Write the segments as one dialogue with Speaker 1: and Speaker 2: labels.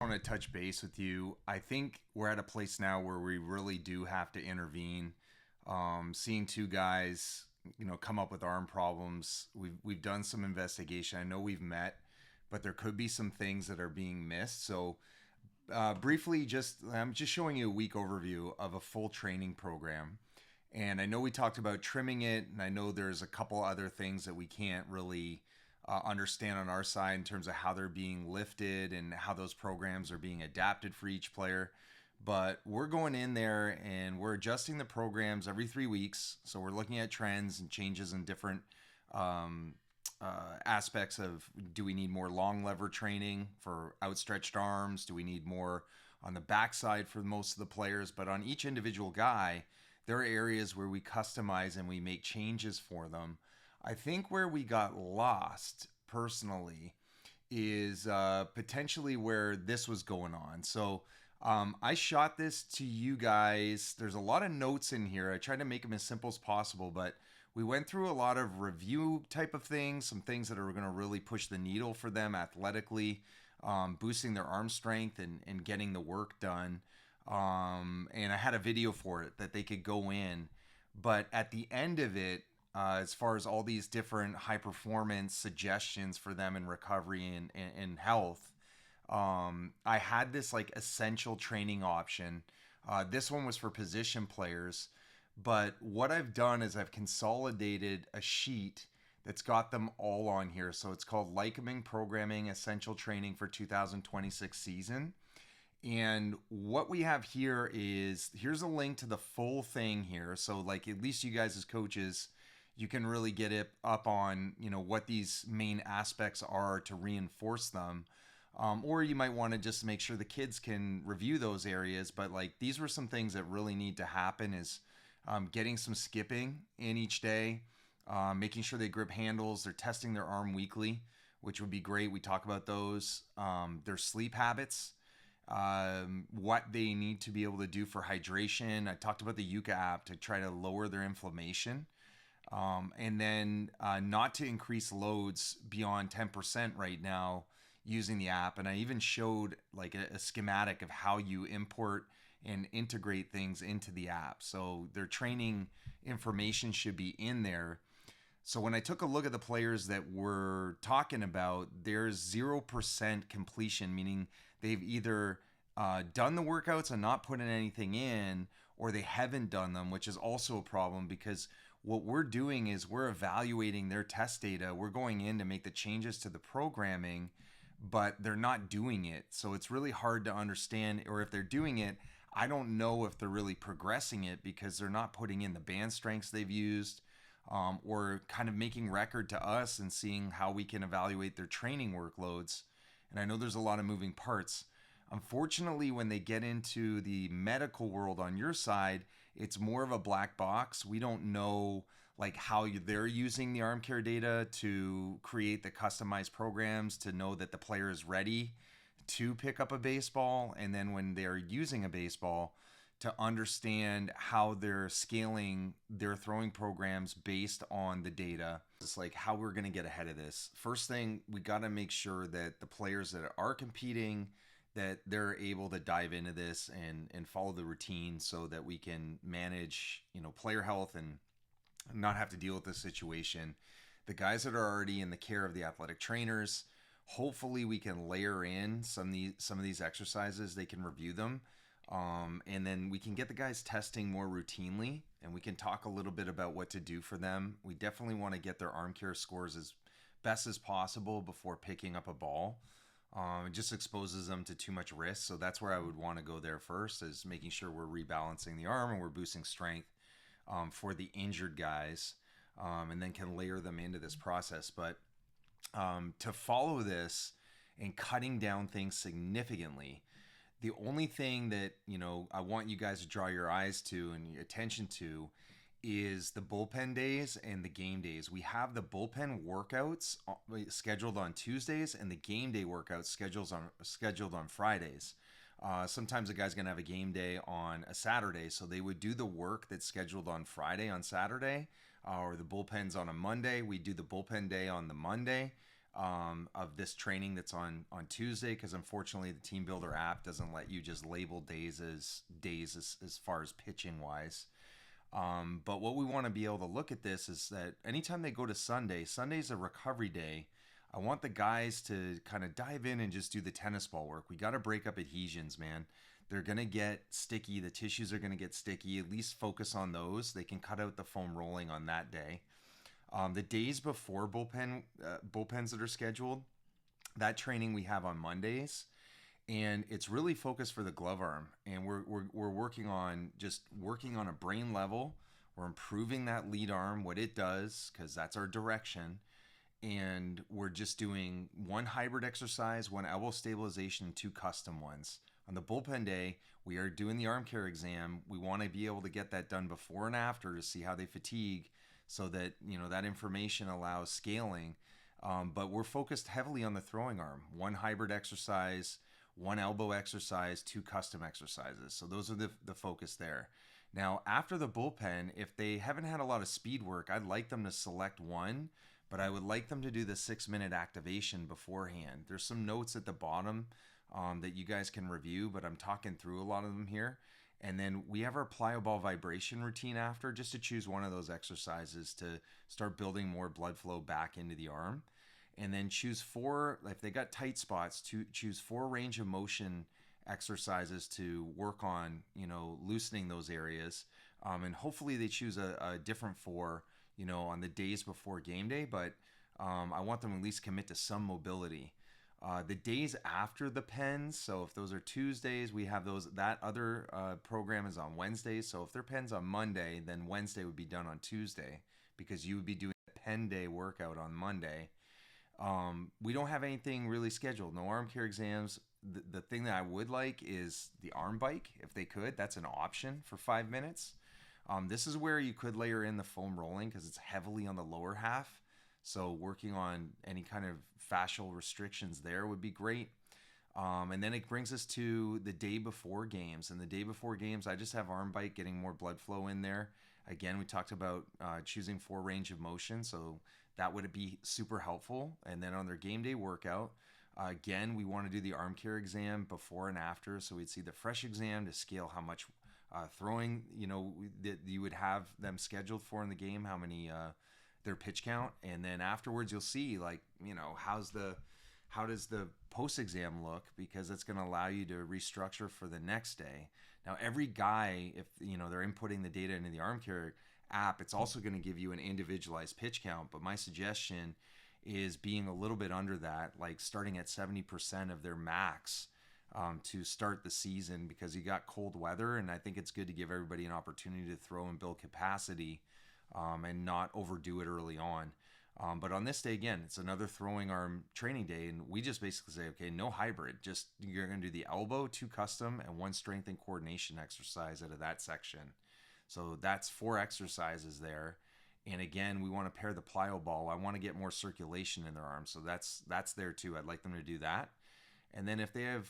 Speaker 1: I want to touch base with you. I think we're at a place now where we really do have to intervene. Seeing two guys, come up with arm problems. We've done some investigation. I know we've met, but there could be some things that are being missed. So, briefly, I'm just showing you a week overview of a full training program. And I know we talked about trimming it, and I know there's a couple other things that we can't really understand on our side in terms of how they're being lifted and how those programs are being adapted for each player. But we're going in there and we're adjusting the programs every 3 weeks. So we're looking at trends and changes in different um, aspects of, do we need more long lever training for outstretched arms? Do we need more on the backside for most of the players? But on each individual guy, there are areas where we customize and we make changes for them. I think where we got lost personally is potentially where this was going on. So I shot this to you guys. There's a lot of notes in here. I tried to make them as simple as possible, but we went through a lot of review type of things, some things that are going to really push the needle for them athletically, boosting their arm strength and getting the work done. And I had a video for it that they could go in. But at the end of it, as far as all these different high performance suggestions for them in recovery and health, I had this like essential training option. This one was for position players, but what I've done is I've consolidated a sheet that's got them all on here. So it's called Lycoming Programming Essential Training for 2026 season. And what we have here is, here's a link to the full thing here. So like at least you guys as coaches, you can really get it up on, what these main aspects are to reinforce them. Or you might want to just make sure the kids can review those areas. But like these were some things that really need to happen is getting some skipping in each day, making sure they grip handles. They're testing their arm weekly, which would be great. We talk about those. Their sleep habits, what they need to be able to do for hydration. I talked about the Yuka app to try to lower their inflammation. And then not to increase loads beyond 10% right now using the app. And I even showed like a schematic of how you import and integrate things into the app. So their training information should be in there. So when I took a look at the players that we're talking about, there's 0% completion, meaning they've either done the workouts and not putting anything in, or they haven't done them, which is also a problem because what we're doing is we're evaluating their test data. We're going in to make the changes to the programming, but they're not doing it. So it's really hard to understand, or if they're doing it, I don't know if they're really progressing it because they're not putting in the band strengths they've used, or kind of making record to us and seeing how we can evaluate their training workloads. And I know there's a lot of moving parts. Unfortunately, when they get into the medical world on your side, it's more of a black box. We don't know like how they're using the arm care data to create the customized programs to know that the player is ready to pick up a baseball, and then when they're using a baseball, to understand how they're scaling their throwing programs based on the data. It's like how we're going to get ahead of this. First thing, we got to make sure that the players that are competing, that they're able to dive into this and follow the routine so that we can manage, player health and not have to deal with this situation. The guys that are already in the care of the athletic trainers, hopefully we can layer in some of these exercises. They can review them. And then we can get the guys testing more routinely, and we can talk a little bit about what to do for them. We definitely want to get their arm care scores as best as possible before picking up a ball. It just exposes them to too much risk. So that's where I would want to go there first, is making sure we're rebalancing the arm and we're boosting strength for the injured guys, and then can layer them into this process. But to follow this and cutting down things significantly, the only thing that I want you guys to draw your eyes to and your attention to is the bullpen days and the game days. We have the bullpen workouts scheduled on Tuesdays and the game day workouts scheduled on Fridays. Sometimes a guy's gonna have a game day on a Saturday, so they would do the work that's scheduled on Friday on Saturday, or the bullpen's on a Monday. We do the bullpen day on the Monday. of this training that's on Tuesday, because unfortunately the Team Builder app doesn't let you just label days as far as pitching wise. But what we want to be able to look at this is that anytime they go to Sunday, Sunday's a recovery day. I want the guys to kind of dive in and just do the tennis ball work. We got to break up adhesions, man. They're going to get sticky. The tissues are going to get sticky. At least focus on those. They can cut out the foam rolling on that day. The days before bullpens that are scheduled, that training we have on Mondays, and it's really focused for the glove arm. And we're working on a brain level. We're improving that lead arm, what it does, because that's our direction. And we're just doing one hybrid exercise, one elbow stabilization, and two custom ones. On the bullpen day, we are doing the arm care exam. We want to be able to get that done before and after to see how they fatigue, so that that information allows scaling. But we're focused heavily on the throwing arm. One hybrid exercise, one elbow exercise, two custom exercises. So those are the focus there. Now, after the bullpen, if they haven't had a lot of speed work, I'd like them to select one, but I would like them to do the 6-minute activation beforehand. There's some notes at the bottom that you guys can review, but I'm talking through a lot of them here. And then we have our plyo ball vibration routine after, just to choose one of those exercises to start building more blood flow back into the arm. And then choose 4, if they got tight spots, to choose 4 range of motion exercises to work on, loosening those areas. And hopefully they choose a different 4, on the days before game day, but I want them to at least commit to some mobility. The days after the pens, so if those are Tuesdays, we have those. That other program is on Wednesdays. So if their pen's on Monday, then Wednesday would be done on Tuesday, because you would be doing a pen day workout on Monday. We don't have anything really scheduled. No arm care exams. The thing that I would like is the arm bike, if they could. That's an option for 5 minutes. This is where you could layer in the foam rolling, because it's heavily on the lower half. So working on any kind of fascial restrictions there would be great. And then it brings us to the day before games. And the day before games, I just have arm bike, getting more blood flow in there. Again, we talked about choosing 4 range of motion, so that would be super helpful. And then on their game day workout, again, we want to do the arm care exam before and after. So we'd see the fresh exam to scale how much throwing, that you would have them scheduled for in the game, how many their pitch count, and then afterwards you'll see how does the post exam look, because it's going to allow you to restructure for the next day. Now, every guy, if they're inputting the data into the arm care app, it's also going to give you an individualized pitch count, but my suggestion is being a little bit under that, like starting at 70% of their max to start the season, because you got cold weather, and I think it's good to give everybody an opportunity to throw and build capacity, and not overdo it early on. But on this day, again, it's another throwing arm training day, and we just basically say, okay, no hybrid. Just you're going to do the elbow, 2 custom, and 1 strength and coordination exercise out of that section. So that's 4 exercises there. And again, we want to pair the plyo ball. I want to get more circulation in their arms, so that's there too. I'd like them to do that. And then if they have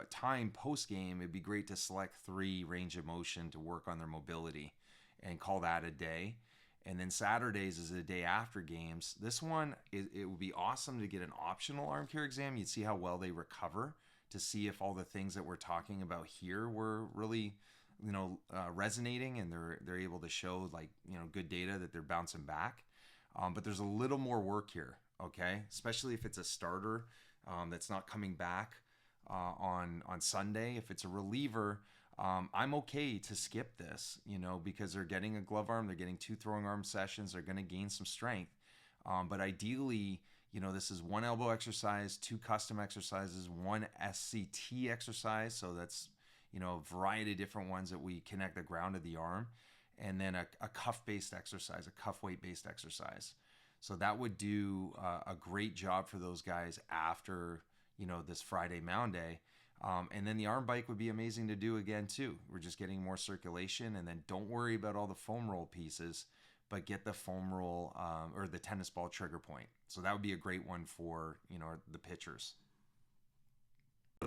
Speaker 1: time post game, it'd be great to select 3 range of motion to work on their mobility, and call that a day. And then Saturdays is the day after games. This one, it would be awesome to get an optional arm care exam. You'd see how well they recover, to see if all the things that we're talking about here were really, resonating, and they're able to show good data that they're bouncing back. But there's a little more work here, okay? Especially if it's a starter that's not coming back on Sunday. If it's a reliever, I'm okay to skip this, because they're getting a glove arm, they're getting 2 throwing arm sessions, they're going to gain some strength. But ideally, this is 1 elbow exercise, 2 custom exercises, 1 SCT exercise. So that's, a variety of different ones that we connect the ground to the arm. And then a cuff-based exercise, a cuff weight-based exercise. So that would do a great job for those guys after, this Friday mound day. And then the arm bike would be amazing to do again too. We're just getting more circulation, and then don't worry about all the foam roll pieces, but get the foam roll or the tennis ball trigger point. So that would be a great one for the pitchers.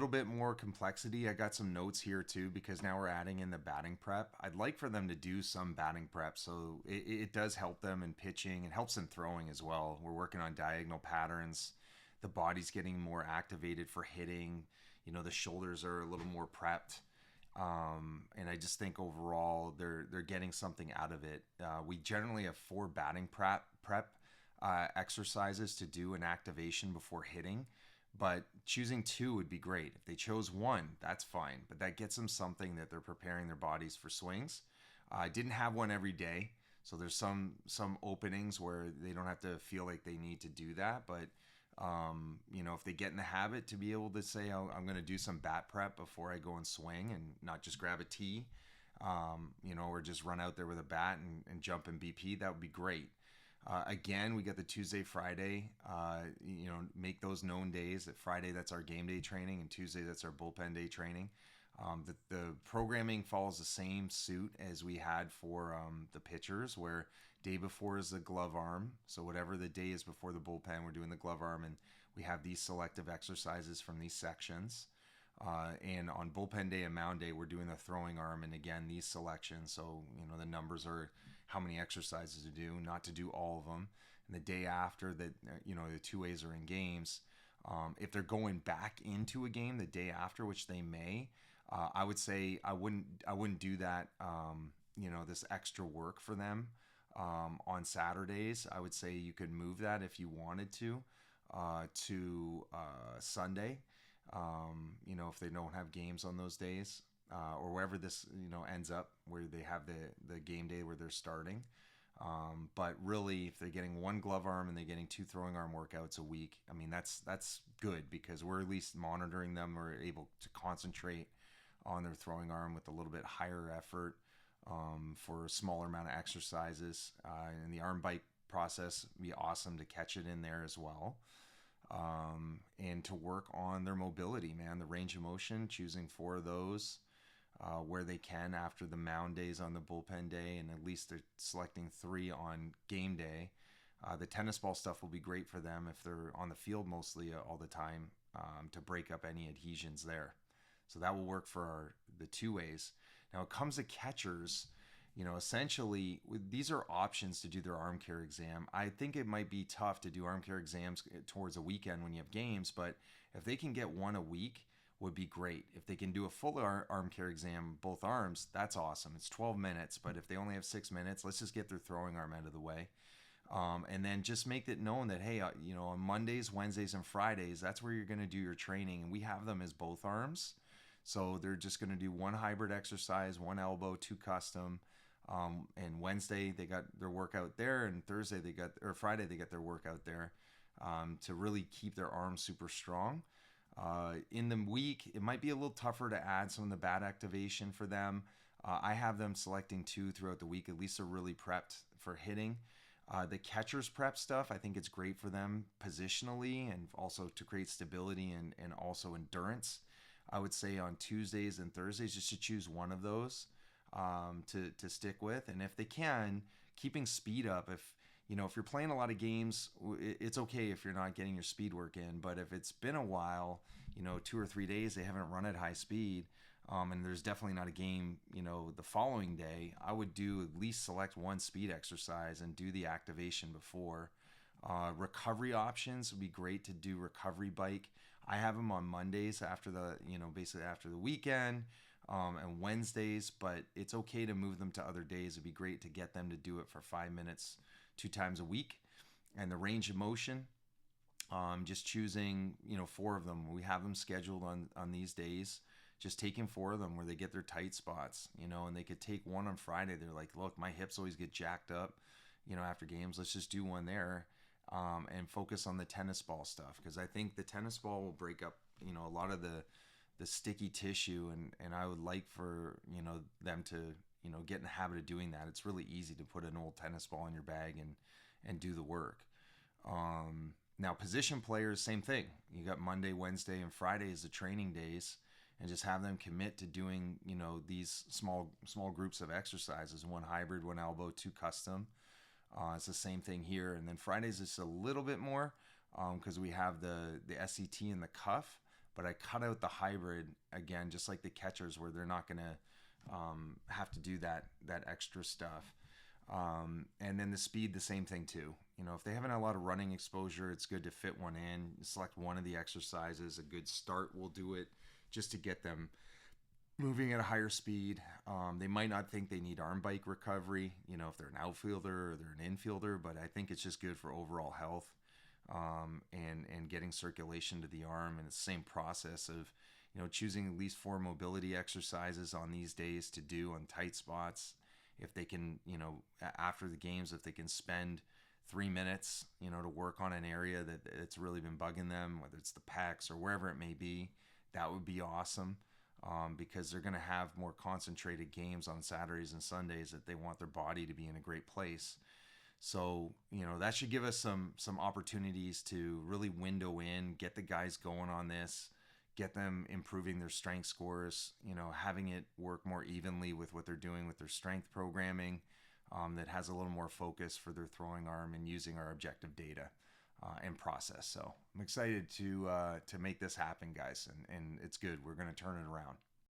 Speaker 1: little bit more complexity. I got some notes here too because now we're adding in the batting prep. I'd like for them to do some batting prep, so it does help them in pitching. It helps in throwing as well. We're working on diagonal patterns. The body's getting more activated for hitting. The shoulders are a little more prepped. And I just think overall they're getting something out of it. We generally have 4 batting prep exercises to do an activation before hitting, but choosing 2 would be great. If they chose 1, that's fine, but that gets them something that they're preparing their bodies for swings. I didn't have one every day, so there's some openings where they don't have to feel like they need to do that, but if they get in the habit to be able to say, oh, I'm going to do some bat prep before I go and swing and not just grab a tee, or just run out there with a bat and jump in BP, that would be great. Again, we got the Tuesday, Friday, make those known days. That Friday, that's our game day training, and Tuesday, that's our bullpen day training. The programming follows the same suit as we had for the pitchers, where day before is the glove arm. So whatever the day is before the bullpen, we're doing the glove arm, and we have these selective exercises from these sections. And on bullpen day and mound day, we're doing the throwing arm, and again, these selections. So the numbers are how many exercises to do, not to do all of them. And the day after that, the 2 ways are in games. If they're going back into a game the day after, which they may, I would say I wouldn't do that. This extra work for them on Saturdays. I would say you could move that if you wanted to Sunday. If they don't have games on those days, or wherever this ends up, where they have the game day where they're starting. But really, if they're getting 1 glove arm and they're getting 2 throwing arm workouts a week, I mean that's good, because we're at least monitoring them. We're able to concentrate on their throwing arm with a little bit higher effort for a smaller amount of exercises. And the arm bite process would be awesome to catch it in there as well. And to work on their mobility, man, the range of motion, choosing 4 of those where they can after the mound days on the bullpen day, and at least they're selecting 3 on game day. The tennis ball stuff will be great for them if they're on the field mostly all the time, to break up any adhesions there. So that will work for the 2 ways. Now it comes to catchers. Essentially, these are options to do their arm care exam. I think it might be tough to do arm care exams towards a weekend when you have games, but if they can get 1 a week, would be great. If they can do a full arm care exam, both arms, that's awesome. It's 12 minutes, but if they only have 6 minutes, let's just get their throwing arm out of the way. And then just make it known that, hey, on Mondays, Wednesdays, and Fridays, that's where you're going to do your training. And we have them as both arms. So they're just going to do 1 hybrid exercise, 1 elbow, 2 custom. And Wednesday they got their workout there, and Friday they got their workout there, to really keep their arms super strong. In the week, it might be a little tougher to add some of the bat activation for them. I have them selecting 2 throughout the week. At least they're really prepped for hitting. The catcher's prep stuff, I think it's great for them positionally and also to create stability and also endurance. I would say on Tuesdays and Thursdays just to choose 1 of those to stick with. And if they can, keeping speed up. If you're playing a lot of games, it's okay if you're not getting your speed work in. But if it's been a while, 2 or 3 days, they haven't run at high speed, and there's definitely not a game, the following day, I would do at least select 1 speed exercise and do the activation before. Recovery options would be great to do recovery bike. I have them on Mondays after basically after the weekend, and Wednesdays, but it's okay to move them to other days. It'd be great to get them to do it for 5 minutes 2 times a week. And the range of motion, just choosing 4 of them. We have them scheduled on these days, just taking 4 of them where they get their tight spots, and they could take 1 on Friday. They're like, look, my hips always get jacked up after games. Let's just do 1 there, and focus on the tennis ball stuff, because I think the tennis ball will break up a lot of the sticky tissue, and I would like for them to get in the habit of doing that. It's really easy to put an old tennis ball in your bag and do the work. Now position players, same thing. You got Monday, Wednesday, and Friday as the training days, and just have them commit to doing these small groups of exercises: 1 hybrid, 1 elbow, 2 custom. It's the same thing here. And then Fridays is a little bit more because we have the SET and the cuff. but I cut out the hybrid again, just like the catchers, where they're not going to have to do that extra stuff. And then the speed, the same thing too. You know, if they haven't had a lot of running exposure, it's good to fit one in. Select one of the exercises. A good start will do it, just to get them moving at a higher speed. They might not think they need arm bike recovery, you know, if they're an outfielder or they're an infielder, but I think it's just good for overall health, and getting circulation to the arm. And it's the same process of, you know, choosing at least 4 mobility exercises on these days to do on tight spots. If they can, you know, after the games, if they can spend 3 minutes, you know, to work on an area that it's really been bugging them, whether it's the pecs or wherever it may be, that would be awesome. Because they're going to have more concentrated games on Saturdays and Sundays that they want their body to be in a great place. So, you know, that should give us some opportunities to really window in, get the guys going on this, get them improving their strength scores, you know, having it work more evenly with what they're doing with their strength programming, that has a little more focus for their throwing arm and using our objective data and process. So I'm excited to make this happen, guys, and it's good. We're going to turn it around.